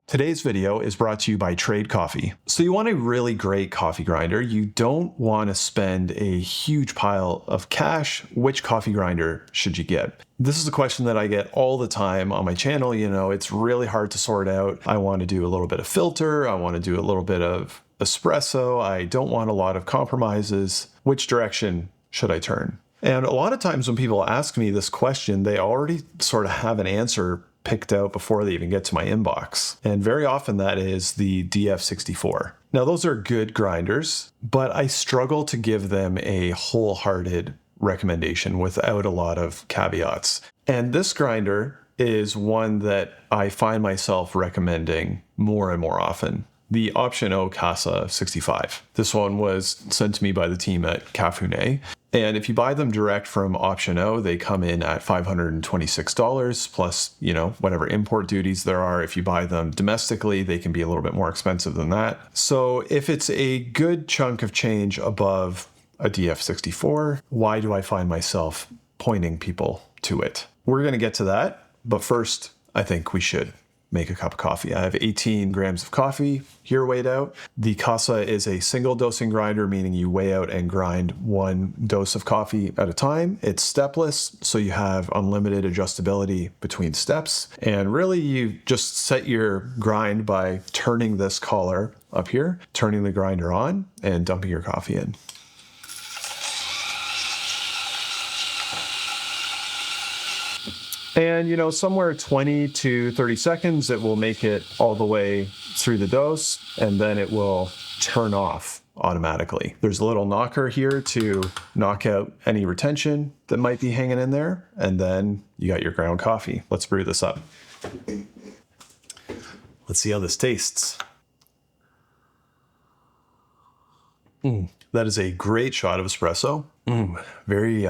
Today's video is brought to you by Trade Coffee. So you want a really great coffee grinder. You don't want to spend a huge pile of cash. Which coffee grinder should you get? This is a question that I get all the time on my channel. You know, it's really hard to sort out. I want to do a little bit of filter. I want to do a little bit of espresso. I don't want a lot of compromises. Which direction should I turn? And a lot of times when people ask me this question, they already sort of have an answer picked out before they even get to my inbox. And very often that is the DF64. Now those are good grinders, but I struggle to give them a wholehearted recommendation without a lot of caveats. And this grinder is one that I find myself recommending more and more often. The Option O Casa 65. This one was sent to me by the team at Cafune. And if you buy them direct from Option O, they come in at $526 plus, whatever import duties there are. If you buy them domestically, they can be a little bit more expensive than that. So if it's a good chunk of change above a DF64, why do I find myself pointing people to it? We're going to get to that. But first, I think we should make a cup of coffee. I have 18 grams of coffee here weighed out. The Casa is a single dosing grinder, meaning you weigh out and grind one dose of coffee at a time. It's stepless, so you have unlimited adjustability between steps. And really you just set your grind by turning this collar up here, turning the grinder on, and dumping your coffee in. And, somewhere 20 to 30 seconds, it will make it all the way through the dose, and then it will turn off automatically. There's a little knocker here to knock out any retention that might be hanging in there, and then you got your ground coffee. Let's brew this up. Let's see how this tastes. That is a great shot of espresso. Very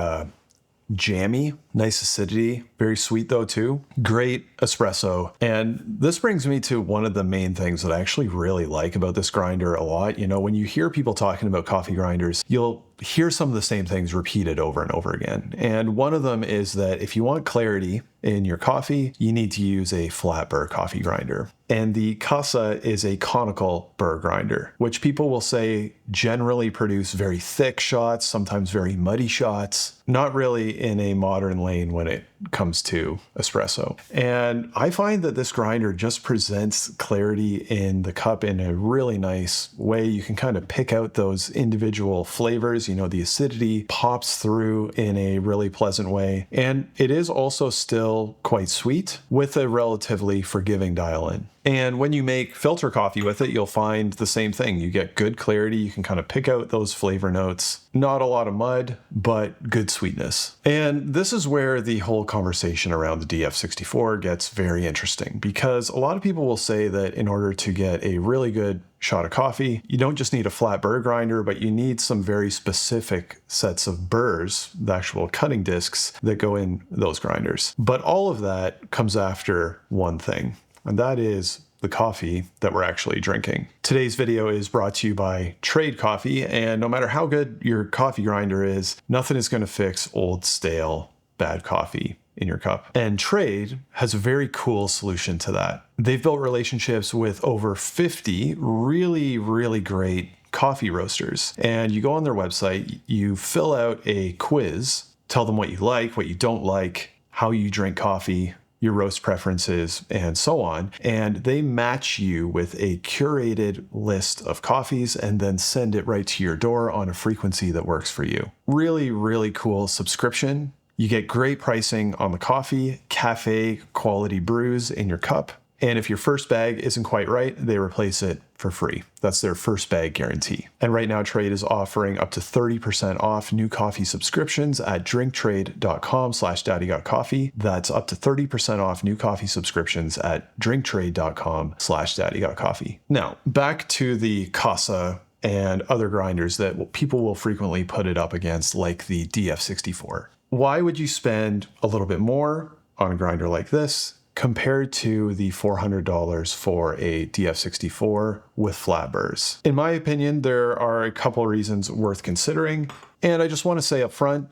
jammy, nice acidity, very sweet though too. Great espresso. And this brings me to one of the main things that I actually really like about this grinder a lot. When you hear people talking about coffee grinders, you'll hear some of the same things repeated over and over again. And one of them is that if you want clarity in your coffee, you need to use a flat burr coffee grinder. And the Casa is a conical burr grinder, which people will say generally produce very thick shots, sometimes very muddy shots, not really in a modern lane when it comes to espresso. And I find that this grinder just presents clarity in the cup in a really nice way. You can kind of pick out those individual flavors. The acidity pops through in a really pleasant way. And it is also still quite sweet with a relatively forgiving dial in. And when you make filter coffee with it, you'll find the same thing. You get good clarity. You can kind of pick out those flavor notes. Not a lot of mud, but good sweetness. And this is where the whole conversation around the DF64 gets very interesting, because a lot of people will say that in order to get a really good shot of coffee, you don't just need a flat burr grinder, but you need some very specific sets of burrs, the actual cutting discs that go in those grinders. But all of that comes after one thing, and that is the coffee that we're actually drinking. Today's video is brought to you by Trade Coffee, and no matter how good your coffee grinder is, nothing is going to fix old, stale, bad coffee in your cup. And Trade has a very cool solution to that. They've built relationships with over 50 really, really great coffee roasters. And you go on their website, you fill out a quiz, tell them what you like, what you don't like, how you drink coffee, your roast preferences, and so on. And they match you with a curated list of coffees and then send it right to your door on a frequency that works for you. Really, really cool subscription. You get great pricing on the coffee, cafe quality brews in your cup. And if your first bag isn't quite right, they replace it for free. That's their first bag guarantee. And right now, Trade is offering up to 30% off new coffee subscriptions at drinktrade.com/daddygotcoffee. That's up to 30% off new coffee subscriptions at drinktrade.com/daddygotcoffee. Now, back to the Casa and other grinders that people will frequently put it up against, like the DF64. Why would you spend a little bit more on a grinder like this compared to the $400 for a DF64 with flat burrs? In my opinion, there are a couple reasons worth considering. And I just want to say up front,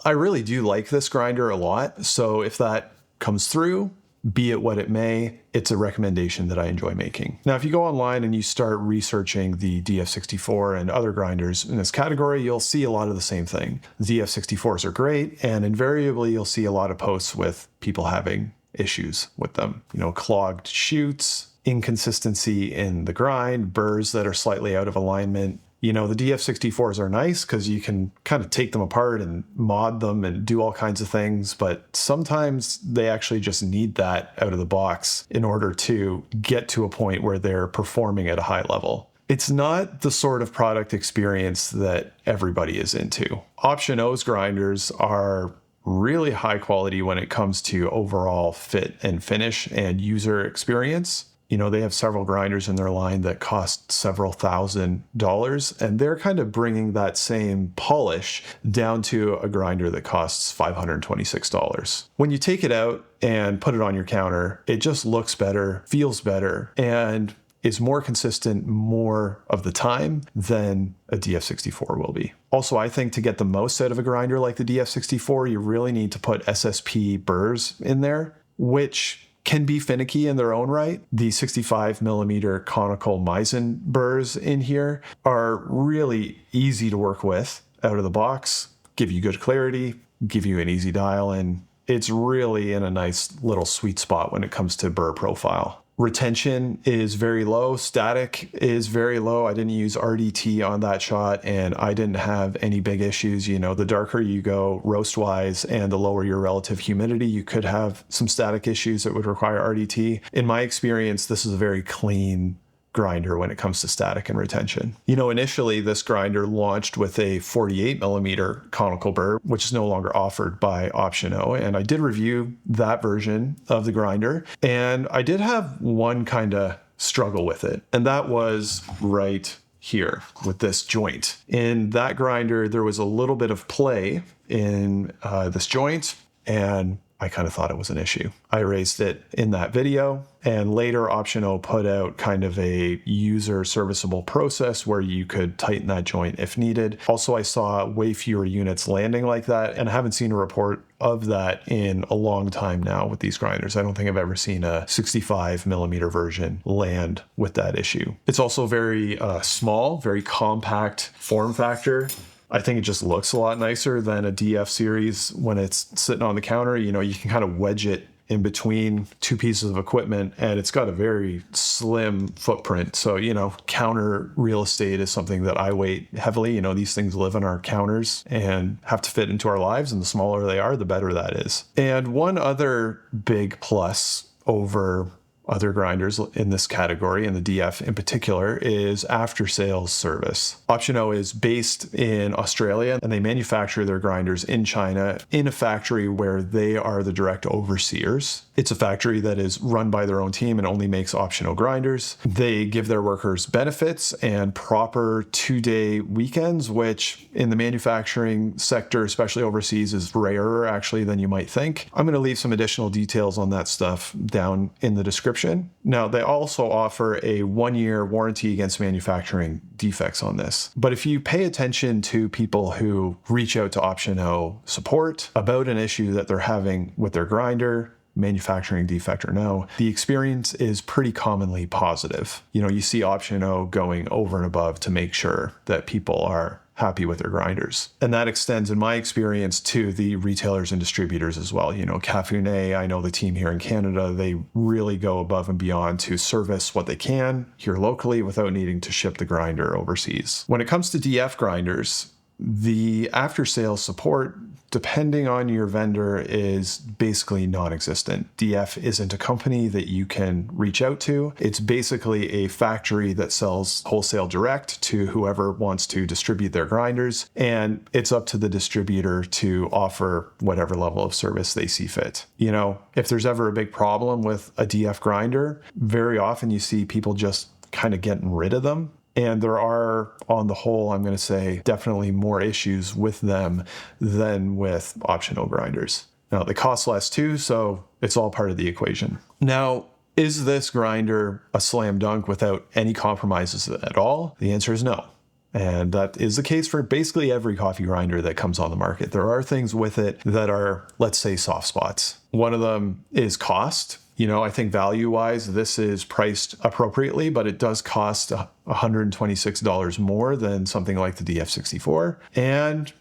I really do like this grinder a lot. So if that comes through, be it what it may, it's a recommendation that I enjoy making. Now, if you go online and you start researching the DF64 and other grinders in this category, you'll see a lot of the same thing. DF64s are great, and invariably you'll see a lot of posts with people having issues with them. Clogged chutes, inconsistency in the grind, burrs that are slightly out of alignment. The DF64s are nice because you can kind of take them apart and mod them and do all kinds of things, but sometimes they actually just need that out of the box in order to get to a point where they're performing at a high level. It's not the sort of product experience that everybody is into. Option O's grinders are really high quality when it comes to overall fit and finish and user experience. They have several grinders in their line that cost several $1,000s, and they're kind of bringing that same polish down to a grinder that costs $526. When you take it out and put it on your counter, it just looks better, feels better, and is more consistent more of the time than a DF64 will be. Also, I think to get the most out of a grinder like the DF64, you really need to put SSP burrs in there, which can be finicky in their own right. The 65 millimeter conical Meissen burrs in here are really easy to work with out of the box, give you good clarity, give you an easy dial, and it's really in a nice little sweet spot when it comes to burr profile. Retention is very low. Static is very low. I didn't use RDT on that shot, and I didn't have any big issues. The darker you go roast-wise and the lower your relative humidity, you could have some static issues that would require RDT. In my experience, this is a very clean grinder when it comes to static and retention. Initially this grinder launched with a 48 millimeter conical burr, which is no longer offered by Option O. And I did review that version of the grinder, and I did have one kind of struggle with it. And that was right here with this joint. In that grinder, there was a little bit of play in this joint, and I kind of thought it was an issue. I raised it in that video, and later Option O put out kind of a user serviceable process where you could tighten that joint if needed. Also, I saw way fewer units landing like that, and I haven't seen a report of that in a long time now with these grinders. I don't think I've ever seen a 65 millimeter version land with that issue. It's also very small, very compact form factor. I think it just looks a lot nicer than a DF series when it's sitting on the counter. You can kind of wedge it in between two pieces of equipment, and it's got a very slim footprint. So, counter real estate is something that I weight heavily. These things live on our counters and have to fit into our lives, and the smaller they are, the better that is. And one other big plus over other grinders in this category, and the DF in particular, is after-sales service. Option O is based in Australia, and they manufacture their grinders in China in a factory where they are the direct overseers. It's a factory that is run by their own team and only makes Option O grinders. They give their workers benefits and proper 2-day weekends, which in the manufacturing sector, especially overseas, is rarer actually than you might think. I'm going to leave some additional details on that stuff down in the description. Now, they also offer a 1-year warranty against manufacturing defects on this. But if you pay attention to people who reach out to Option O support about an issue that they're having with their grinder, manufacturing defect or no, the experience is pretty commonly positive. You see Option O going over and above to make sure that people are happy with their grinders. And that extends, in my experience, to the retailers and distributors as well. Cafuné, I know the team here in Canada, they really go above and beyond to service what they can here locally without needing to ship the grinder overseas. When it comes to DF grinders, the after-sales support, depending on your vendor, is basically non-existent. DF isn't a company that you can reach out to. It's basically a factory that sells wholesale direct to whoever wants to distribute their grinders, and it's up to the distributor to offer whatever level of service they see fit. If there's ever a big problem with a DF grinder, very often you see people just kind of getting rid of them. And there are, on the whole, I'm going to say, definitely more issues with them than with Option O grinders. Now, they cost less too, so it's all part of the equation. Now, is this grinder a slam dunk without any compromises at all? The answer is no. And that is the case for basically every coffee grinder that comes on the market. There are things with it that are, let's say, soft spots. One of them is cost. I think value-wise, this is priced appropriately, but it does cost $126 more than something like the DF64. And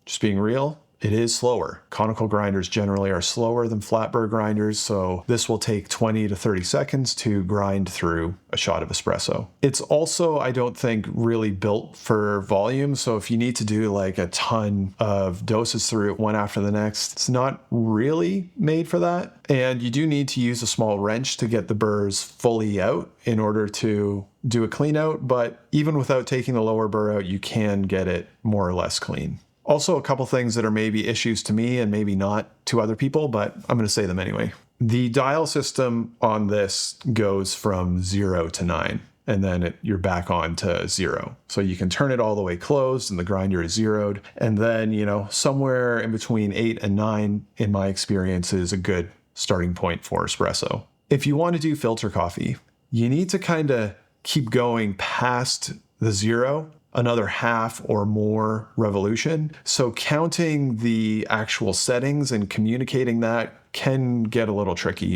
just being real, it is slower. Conical grinders generally are slower than flat burr grinders, so this will take 20 to 30 seconds to grind through a shot of espresso. It's also, I don't think, really built for volume, so if you need to do like a ton of doses through it one after the next, it's not really made for that. And you do need to use a small wrench to get the burrs fully out in order to do a clean out, but even without taking the lower burr out, you can get it more or less clean. Also, a couple things that are maybe issues to me and maybe not to other people, but I'm going to say them anyway. The dial system on this goes from 0 to 9, and then you're back on to 0. So you can turn it all the way closed and the grinder is zeroed. And then, somewhere in between 8 and 9, in my experience, is a good starting point for espresso. If you want to do filter coffee, you need to kind of keep going past the 0, another half or more revolution. So counting the actual settings and communicating that can get a little tricky,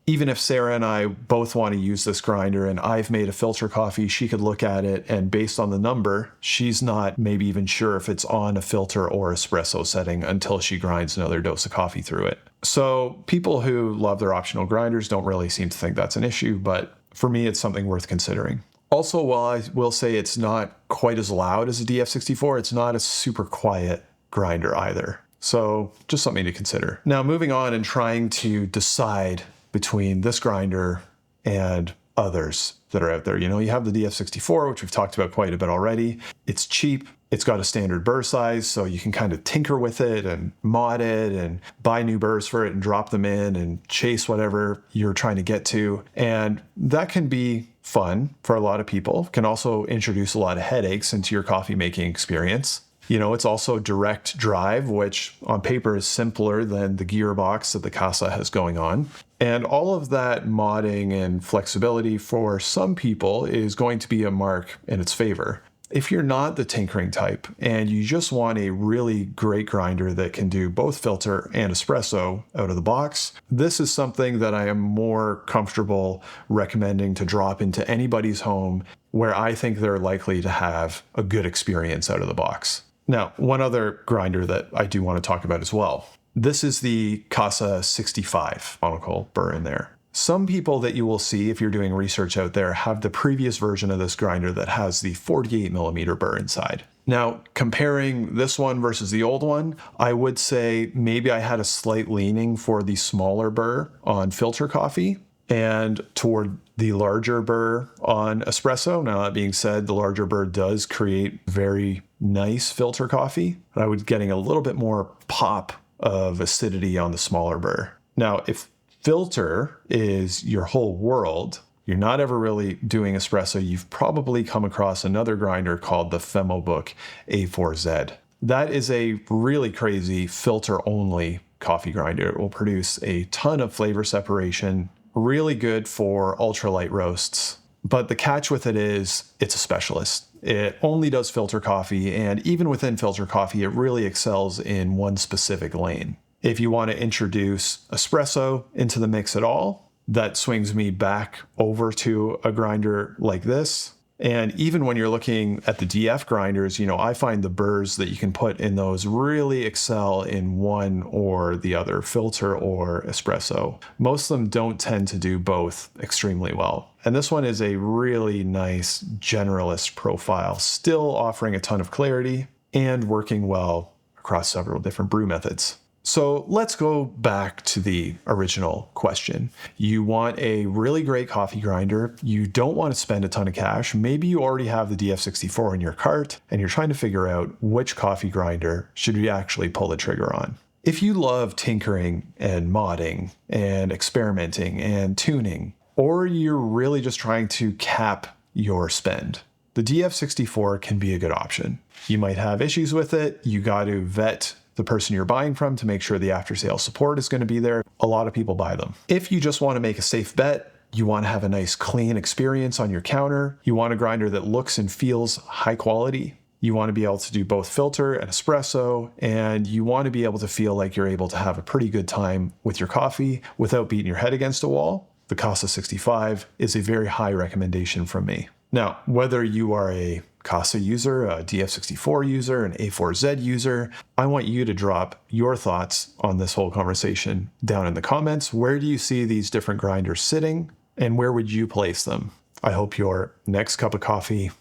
Even if Sarah and I both want to use this grinder and I've made a filter coffee, she could look at it and based on the number, she's not maybe even sure if it's on a filter or espresso setting until she grinds another dose of coffee through it. So people who love their optional grinders don't really seem to think that's an issue, but for me, it's something worth considering. Also, while I will say it's not quite as loud as a DF64, it's not a super quiet grinder either. So just something to consider. Now, moving on and trying to decide between this grinder and others that are out there. You have the DF64, which we've talked about quite a bit already. It's cheap. It's got a standard burr size, so you can kind of tinker with it and mod it and buy new burrs for it and drop them in and chase whatever you're trying to get to. And that can be fun for a lot of people. Can also introduce a lot of headaches into your coffee making experience. It's also direct drive, which on paper is simpler than the gearbox that the Casa has going on. And all of that modding and flexibility for some people is going to be a mark in its favor. If you're not the tinkering type and you just want a really great grinder that can do both filter and espresso out of the box, this is something that I am more comfortable recommending to drop into anybody's home where I think they're likely to have a good experience out of the box. Now, one other grinder that I do want to talk about as well. This is the Casa 65 conical burr in there. Some people that you will see if you're doing research out there have the previous version of this grinder that has the 48 millimeter burr inside. Now, comparing this one versus the old one, I would say maybe I had a slight leaning for the smaller burr on filter coffee and toward the larger burr on espresso. Now, that being said, the larger burr does create very nice filter coffee, but I was getting a little bit more pop of acidity on the smaller burr. Now, if filter is your whole world, you're not ever really doing espresso, you've probably come across another grinder called the Femobook A4Z. That is a really crazy filter-only coffee grinder. It will produce a ton of flavor separation, really good for ultralight roasts. But the catch with it is it's a specialist. It only does filter coffee, and even within filter coffee, it really excels in one specific lane. If you want to introduce espresso into the mix at all, that swings me back over to a grinder like this. And even when you're looking at the DF grinders, I find the burrs that you can put in those really excel in one or the other, filter or espresso. Most of them don't tend to do both extremely well. And this one is a really nice generalist profile, still offering a ton of clarity and working well across several different brew methods. So let's go back to the original question. You want a really great coffee grinder. You don't want to spend a ton of cash. Maybe you already have the DF64 in your cart and you're trying to figure out which coffee grinder should you actually pull the trigger on. If you love tinkering and modding and experimenting and tuning, or you're really just trying to cap your spend, the DF64 can be a good option. You might have issues with it. You got to vet the person you're buying from to make sure the after-sale support is going to be there. A lot of people buy them. If you just want to make a safe bet, you want to have a nice clean experience on your counter, you want a grinder that looks and feels high quality, you want to be able to do both filter and espresso, and you want to be able to feel like you're able to have a pretty good time with your coffee without beating your head against a wall, the Casa 65 is a very high recommendation from me. Now, whether you are a Casa user, a DF64 user, an A4Z user, I want you to drop your thoughts on this whole conversation down in the comments. Where do you see these different grinders sitting, and where would you place them? I hope your next cup of coffee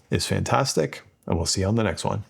is fantastic, and we'll see you on the next one.